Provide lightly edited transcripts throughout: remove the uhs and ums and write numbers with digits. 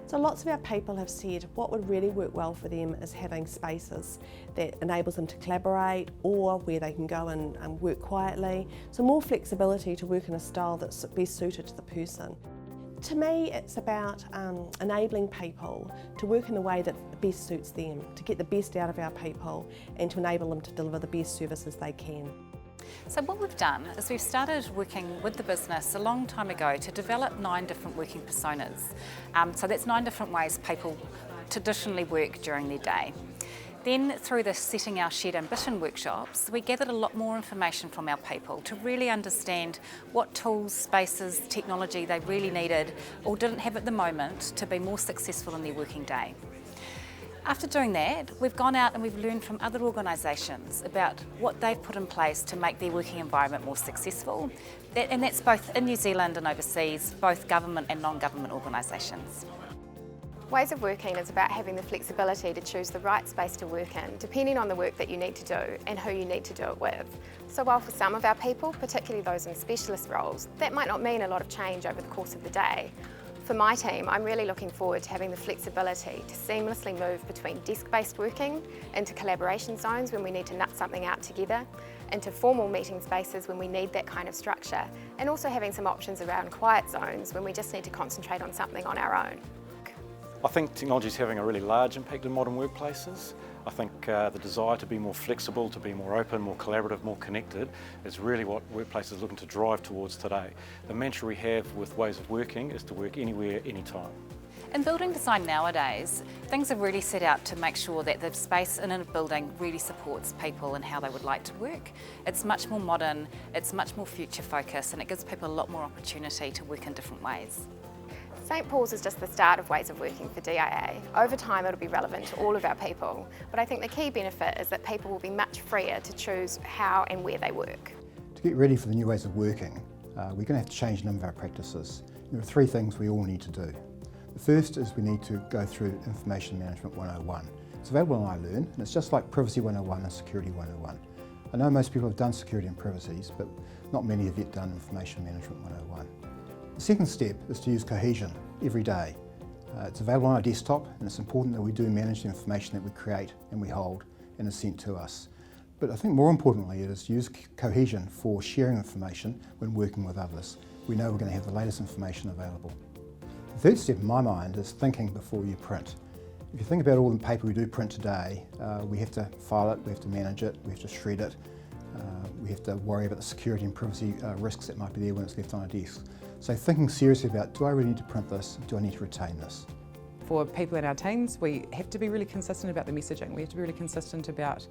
So lots of our people have said what would really work well for them is having spaces that enables them to collaborate or where they can go and work quietly. So more flexibility to work in a style that's best suited to the person. To me, it's about enabling people to work in a way that best suits them, to get the best out of our people and to enable them to deliver the best services they can. So what we've done is we've started working with the business a long time ago to develop 9 different working personas. So that's 9 different ways people traditionally work during their day. Then through the Setting Our Shared Ambition workshops, we gathered a lot more information from our people to really understand what tools, spaces, technology they really needed or didn't have at the moment to be more successful in their working day. After doing that, we've gone out and we've learned from other organisations about what they've put in place to make their working environment more successful. And that's both in New Zealand and overseas, both government and non-government organisations. Ways of working is about having the flexibility to choose the right space to work in, depending on the work that you need to do and who you need to do it with. So while for some of our people, particularly those in specialist roles, that might not mean a lot of change over the course of the day, for my team, I'm really looking forward to having the flexibility to seamlessly move between desk-based working into collaboration zones when we need to nut something out together, into formal meeting spaces when we need that kind of structure, and also having some options around quiet zones when we just need to concentrate on something on our own. I think technology is having a really large impact in modern workplaces. I think the desire to be more flexible, to be more open, more collaborative, more connected is really what workplaces are looking to drive towards today. The mantra we have with ways of working is to work anywhere, anytime. In building design nowadays, things are really set out to make sure that the space in a building really supports people and how they would like to work. It's much more modern, it's much more future focused, and it gives people a lot more opportunity to work in different ways. St Paul's is just the start of ways of working for DIA. Over time it'll be relevant to all of our people, but I think the key benefit is that people will be much freer to choose how and where they work. To get ready for the new ways of working, we're going to have to change a number of our practices. There are 3 things we all need to do. The first is we need to go through Information Management 101. It's available on iLearn, and it's just like Privacy 101 and Security 101. I know most people have done security and privacies, but not many have yet done Information Management 101. The second step is to use Cohesion every day. It's available on our desktop, and it's important that we do manage the information that we create and we hold and is sent to us. But I think more importantly it is to use Cohesion for sharing information when working with others. We know we're going to have the latest information available. The third step in my mind is thinking before you print. If you think about all the paper we do print today, we have to file it, we have to manage it, we have to shred it, we have to worry about the security and privacy risks that might be there when it's left on a desk. So thinking seriously about, do I really need to print this? Do I need to retain this? For people in our teams, we have to be really consistent about the messaging. We have to be really consistent about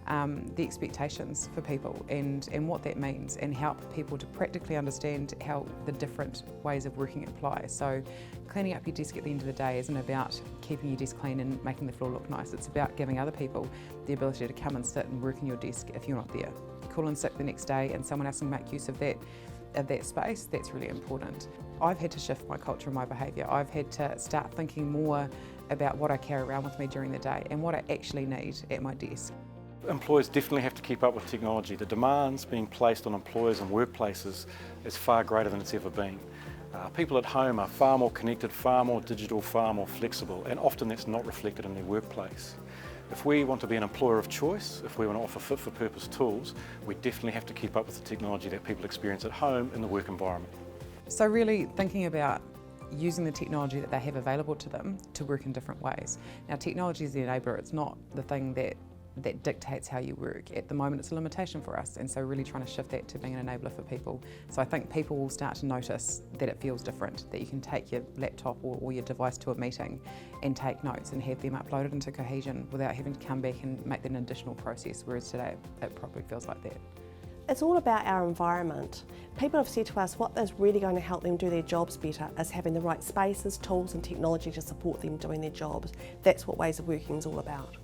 the expectations for people and what that means, and help people to practically understand how the different ways of working apply. So cleaning up your desk at the end of the day isn't about keeping your desk clean and making the floor look nice. It's about giving other people the ability to come and sit and work in your desk if you're not there. You call in sick the next day and someone else can make use of that space. That's really important. I've had to shift my culture and my behaviour. I've had to start thinking more about what I carry around with me during the day and what I actually need at my desk. Employers definitely have to keep up with technology. The demands being placed on employers and workplaces is far greater than it's ever been. People at home are far more connected, far more digital, far more flexible, and often that's not reflected in their workplace. If we want to be an employer of choice, if we want to offer fit-for-purpose tools, we definitely have to keep up with the technology that people experience at home in the work environment. So really thinking about using the technology that they have available to them to work in different ways. Now, technology is the enabler, it's not the thing that dictates how you work. At the moment it's a limitation for us, and so really trying to shift that to being an enabler for people. So I think people will start to notice that it feels different, that you can take your laptop or your device to a meeting and take notes and have them uploaded into Cohesion without having to come back and make that an additional process, whereas today it probably feels like that. It's all about our environment. People have said to us what is really going to help them do their jobs better is having the right spaces, tools and technology to support them doing their jobs. That's what ways of working is all about.